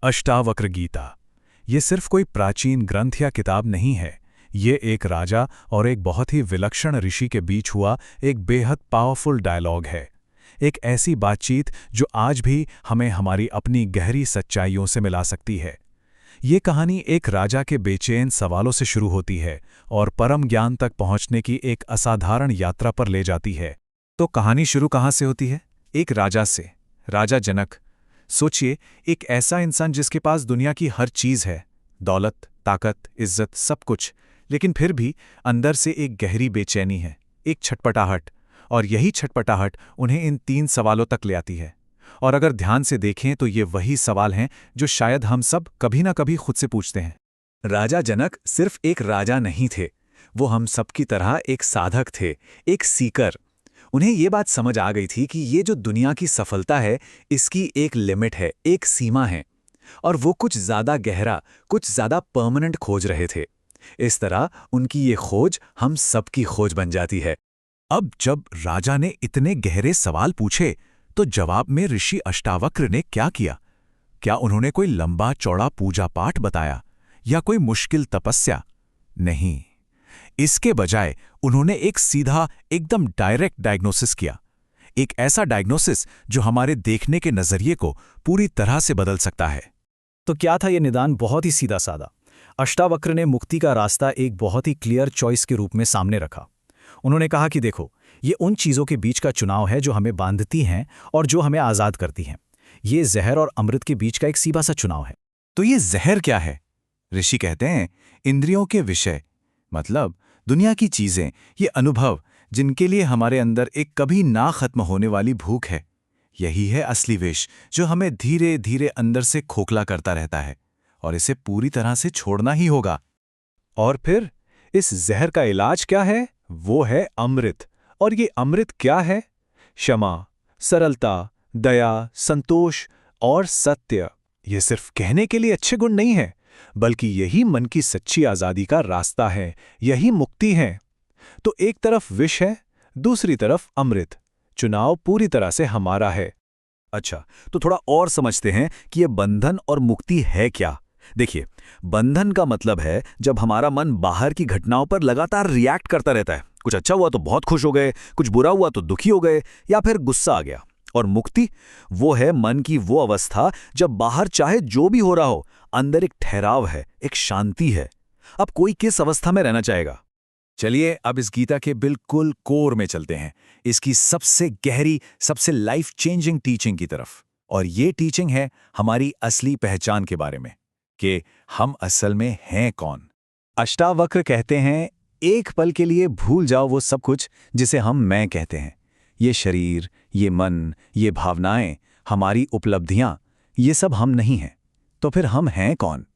अष्टावक्र गीता। ये सिर्फ कोई प्राचीन ग्रंथ या किताब नहीं है। ये एक राजा और एक बहुत ही विलक्षण ऋषि के बीच हुआ एक बेहद पावरफुल डायलॉग है। एक ऐसी बातचीत जो आज भी हमें हमारी अपनी गहरी सच्चाइयों से मिला सकती है। ये कहानी एक राजा के बेचैन सवालों से शुरू होती है और परम ज्ञान तक पहुंचने की एक असाधारण यात्रा पर ले जाती है। तो कहानी शुरू कहाँ से होती है? एक राजा से, राजा जनक। सोचिए, एक ऐसा इंसान जिसके पास दुनिया की हर चीज है, दौलत, ताकत, इज्जत, सब कुछ, लेकिन फिर भी अंदर से एक गहरी बेचैनी है, एक छटपटाहट। और यही छटपटाहट उन्हें इन 3 सवालों तक ले आती है। और अगर ध्यान से देखें तो ये वही सवाल हैं जो शायद हम सब कभी ना कभी खुद से पूछते हैं। राजा जनक सिर्फ एक राजा नहीं थे, वो हम सब की तरह एक साधक थे, एक सीकर। उन्हें ये बात समझ आ गई थी कि ये जो दुनिया की सफलता है, इसकी एक लिमिट है, एक सीमा है, और वो कुछ ज्यादा गहरा, कुछ ज्यादा परमानेंट खोज रहे थे। इस तरह उनकी ये खोज हम सबकी खोज बन जाती है। अब जब राजा ने इतने गहरे सवाल पूछे, तो जवाब में ऋषि अष्टावक्र ने क्या किया? क्या उन्होंने कोई लंबा चौड़ा पूजा पाठ बताया या कोई मुश्किल तपस्या? नहीं, इसके बजाय उन्होंने एक सीधा, एकदम डायरेक्ट डायग्नोसिस किया। एक ऐसा डायग्नोसिस जो हमारे देखने के नजरिए को पूरी तरह से बदल सकता है। तो क्या था ये निदान? बहुत ही सीधा साधा। अष्टावक्र ने मुक्ति का रास्ता एक बहुत ही क्लियर चॉइस के रूप में सामने रखा। उन्होंने कहा कि देखो, ये उन चीज़ों के बीच का चुनाव है जो हमें बांधती हैं और जो हमें आज़ाद करती हैं। ये जहर और अमृत के बीच का एक सीधा सा चुनाव है। तो ये जहर क्या है? ऋषि कहते हैं, इंद्रियों के विषय, मतलब दुनिया की चीजें, ये अनुभव जिनके लिए हमारे अंदर एक कभी ना खत्म होने वाली भूख है। यही है असली विष जो हमें धीरे धीरे अंदर से खोखला करता रहता है, और इसे पूरी तरह से छोड़ना ही होगा। और फिर इस जहर का इलाज क्या है? वो है अमृत। और ये अमृत क्या है? क्षमा, सरलता, दया, संतोष और सत्य। ये सिर्फ कहने के लिए अच्छे गुण नहीं है, बल्कि यही मन की सच्ची आजादी का रास्ता है, यही मुक्ति है। तो एक तरफ विष है, दूसरी तरफ अमृत। चुनाव पूरी तरह से हमारा है। अच्छा, तो थोड़ा और समझते हैं कि ये बंधन और मुक्ति है क्या। देखिए, बंधन का मतलब है जब हमारा मन बाहर की घटनाओं पर लगातार रिएक्ट करता रहता है। कुछ अच्छा हुआ तो बहुत खुश हो गए, कुछ बुरा हुआ तो दुखी हो गए, या फिर गुस्सा आ गया। और मुक्ति, वो है मन की वो अवस्था जब बाहर चाहे जो भी हो रहा हो, अंदर एक ठहराव है, एक शांति है। अब कोई किस अवस्था में रहना चाहेगा? चलिए अब इस गीता के बिल्कुल कोर में चलते हैं, इसकी सबसे गहरी, सबसे लाइफ चेंजिंग टीचिंग की तरफ। और ये टीचिंग है हमारी असली पहचान के बारे में, कि हम असल में हैं कौन। अष्टावक्र कहते हैं, एक पल के लिए भूल जाओ वो सब कुछ जिसे हम मैं कहते हैं। ये शरीर, ये मन, ये भावनाएं, हमारी उपलब्धियां, ये सब हम नहीं हैं। तो फिर हम हैं कौन?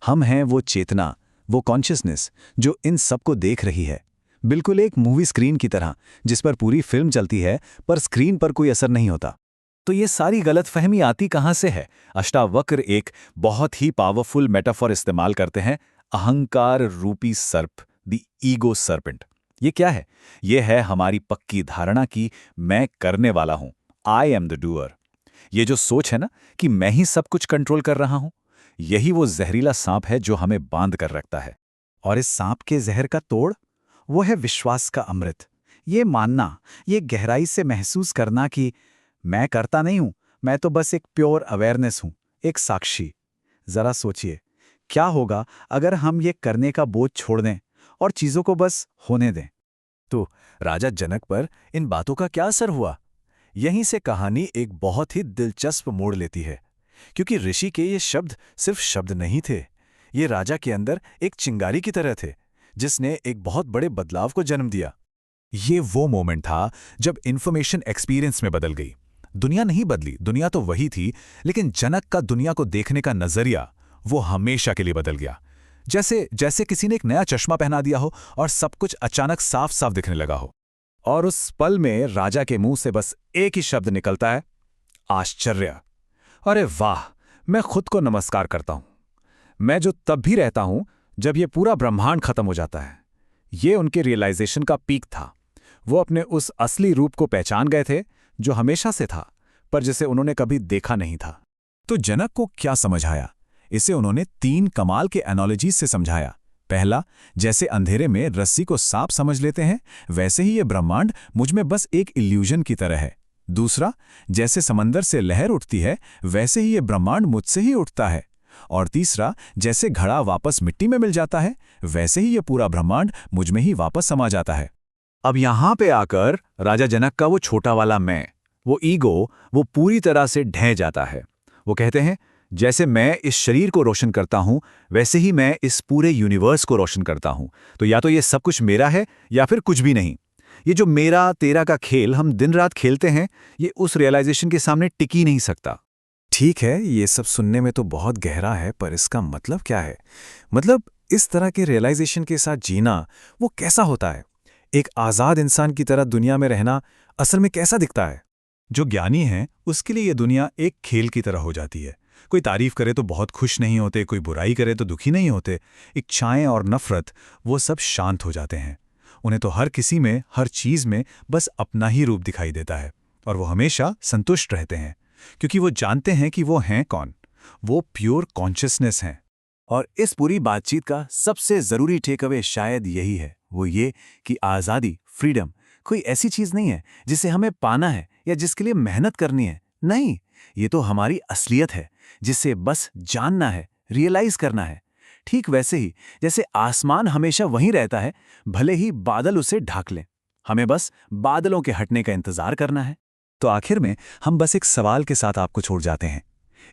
हम हैं वो चेतना, वो कॉन्शियसनेस जो इन सबको देख रही है। बिल्कुल एक मूवी स्क्रीन की तरह, जिस पर पूरी फिल्म चलती है पर स्क्रीन पर कोई असर नहीं होता। तो ये सारी गलतफहमी आती कहाँ से है? अष्टावक्र एक बहुत ही पावरफुल मेटाफॉर इस्तेमाल करते हैं, अहंकार रूपी सर्प, द ईगो सर्पेंट। ये क्या है? ये है हमारी पक्की धारणा कि मैं करने वाला हूं, आई एम द डूअर। ये जो सोच है ना कि मैं ही सब कुछ कंट्रोल कर रहा हूं, यही वो जहरीला सांप है जो हमें बांध कर रखता है। और इस सांप के जहर का तोड़, वो है विश्वास का अमृत। ये मानना, ये गहराई से महसूस करना कि मैं करता नहीं हूं, मैं तो बस एक प्योर अवेयरनेस हूं, एक साक्षी। जरा सोचिए, क्या होगा अगर हम ये करने का बोझ छोड़ दें और चीजों को बस होने दें। तो राजा जनक पर इन बातों का क्या असर हुआ? यहीं से कहानी एक बहुत ही दिलचस्प मोड़ लेती है, क्योंकि ऋषि के ये शब्द सिर्फ शब्द नहीं थे। ये राजा के अंदर एक चिंगारी की तरह थे, जिसने एक बहुत बड़े बदलाव को जन्म दिया। ये वो मोमेंट था जब इंफॉर्मेशन एक्सपीरियंस में बदल गई। दुनिया नहीं बदली, दुनिया तो वही थी, लेकिन जनक का दुनिया को देखने का नजरिया वो हमेशा के लिए बदल गया। जैसे किसी ने एक नया चश्मा पहना दिया हो और सब कुछ अचानक साफ साफ दिखने लगा हो। और उस पल में राजा के मुंह से बस एक ही शब्द निकलता है, आश्चर्य। अरे वाह, मैं खुद को नमस्कार करता हूं। मैं जो तब भी रहता हूं जब ये पूरा ब्रह्मांड खत्म हो जाता है। ये उनके रियलाइजेशन का पीक था। वो अपने उस असली रूप को पहचान गए थे जो हमेशा से था, पर जिसे उन्होंने कभी देखा नहीं था। तो जनक को क्या समझ आया? इसे उन्होंने 3 कमाल के एनालॉजीज से समझाया। पहला, जैसे अंधेरे में रस्सी को सांप समझ लेते हैं, वैसे ही ये ब्रह्मांड मुझ में बस एक इल्यूजन की तरह है। दूसरा, जैसे समंदर से लहर उठती है, वैसे ही ये ब्रह्मांड मुझसे ही उठता है। और तीसरा, जैसे घड़ा वापस मिट्टी में मिल जाता है, वैसे ही ये पूरा ब्रह्मांड मुझ में ही वापस समा जाता है। अब यहाँ पे आकर राजा जनक का वो छोटा वाला मैं, वो ईगो, वो पूरी तरह से ढह जाता है। वो कहते हैं, जैसे मैं इस शरीर को रोशन करता हूँ, वैसे ही मैं इस पूरे यूनिवर्स को रोशन करता हूँ। तो या तो ये सब कुछ मेरा है या फिर कुछ भी नहीं। ये जो मेरा तेरा का खेल हम दिन रात खेलते हैं, ये उस रियलाइजेशन के सामने टिक ही नहीं सकता। ठीक है, ये सब सुनने में तो बहुत गहरा है, पर इसका मतलब क्या है? मतलब इस तरह के रियलाइजेशन के साथ जीना वो कैसा होता है? एक आज़ाद इंसान की तरह दुनिया में रहना असल में कैसा दिखता है? जो ज्ञानी है उसके लिए ये दुनिया एक खेल की तरह हो जाती है। कोई तारीफ करे तो बहुत खुश नहीं होते, कोई बुराई करे तो दुखी नहीं होते। इच्छाएं और नफरत वो सब शांत हो जाते हैं। उन्हें तो हर किसी में, हर चीज़ में बस अपना ही रूप दिखाई देता है, और वो हमेशा संतुष्ट रहते हैं, क्योंकि वो जानते हैं कि वो हैं कौन। वो प्योर कॉन्शियसनेस हैं। और इस पूरी बातचीत का सबसे ज़रूरी टेकअवे शायद यही है, वो ये कि आज़ादी, फ्रीडम, कोई ऐसी चीज़ नहीं है जिसे हमें पाना है या जिसके लिए मेहनत करनी है। नहीं, ये तो हमारी असलियत है, जिसे बस जानना है, रियलाइज करना है। ठीक वैसे ही जैसे आसमान हमेशा वहीं रहता है, भले ही बादल उसे ढाक लें। हमें बस बादलों के हटने का इंतजार करना है। तो आखिर में हम बस एक सवाल के साथ आपको छोड़ जाते हैं।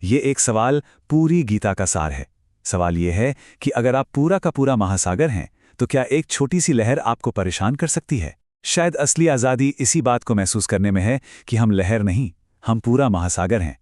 ये एक सवाल पूरी गीता का सार है। सवाल ये है कि अगर आप पूरा का पूरा महासागर हैं, तो क्या एक छोटी सी लहर आपको परेशान कर सकती है? शायद असली आज़ादी इसी बात को महसूस करने में है कि हम लहर नहीं, हम पूरा महासागर हैं।